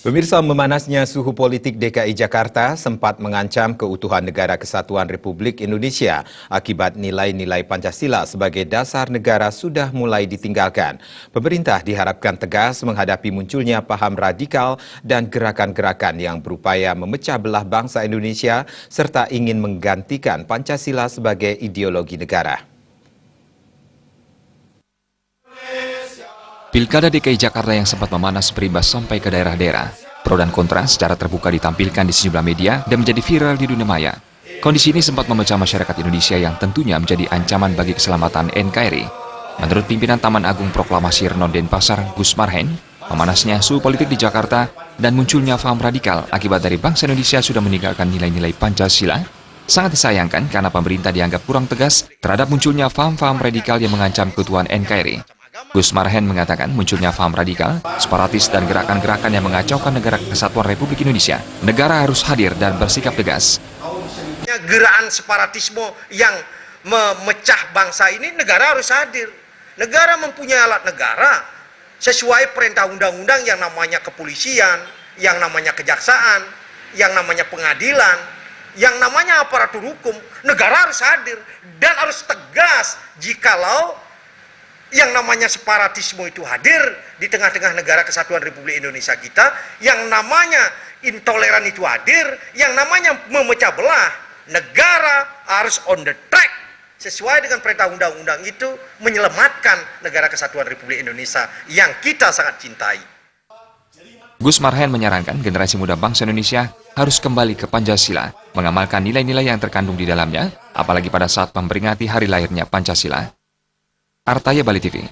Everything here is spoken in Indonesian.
Pemirsa, memanasnya suhu politik DKI Jakarta sempat mengancam keutuhan Negara Kesatuan Republik Indonesia akibat nilai-nilai Pancasila sebagai dasar negara sudah mulai ditinggalkan. Pemerintah diharapkan tegas menghadapi munculnya paham radikal dan gerakan-gerakan yang berupaya memecah belah bangsa Indonesia serta ingin menggantikan Pancasila sebagai ideologi negara. Pilkada DKI Jakarta yang sempat memanas berimbas sampai ke daerah-daerah. Pro dan kontra secara terbuka ditampilkan di sejumlah media dan menjadi viral di dunia maya. Kondisi ini sempat memecah masyarakat Indonesia yang tentunya menjadi ancaman bagi keselamatan NKRI. Menurut pimpinan Taman Agung Proklamasi Renon Denpasar, Gus Marhen, memanasnya suhu politik di Jakarta dan munculnya paham radikal akibat dari bangsa Indonesia sudah meninggalkan nilai-nilai Pancasila sangat disayangkan karena pemerintah dianggap kurang tegas terhadap munculnya paham-paham radikal yang mengancam keutuhan NKRI. Gus Marhen mengatakan munculnya paham radikal, separatis dan gerakan-gerakan yang mengacaukan Negara Kesatuan Republik Indonesia. Negara harus hadir dan bersikap tegas. Gerakan separatisme yang memecah bangsa ini, negara harus hadir. Negara mempunyai alat negara sesuai perintah undang-undang yang namanya kepolisian, yang namanya kejaksaan, yang namanya pengadilan, yang namanya aparatur hukum. Negara harus hadir dan harus tegas jikalau yang namanya separatisme itu hadir di tengah-tengah Negara Kesatuan Republik Indonesia kita, yang namanya intoleran itu hadir, yang namanya memecah belah. Negara harus on the track sesuai dengan perintah undang-undang itu menyelamatkan Negara Kesatuan Republik Indonesia yang kita sangat cintai. Gus Marhen menyarankan generasi muda bangsa Indonesia harus kembali ke Pancasila, mengamalkan nilai-nilai yang terkandung di dalamnya, apalagi pada saat memperingati hari lahirnya Pancasila. Artaya Bali TV.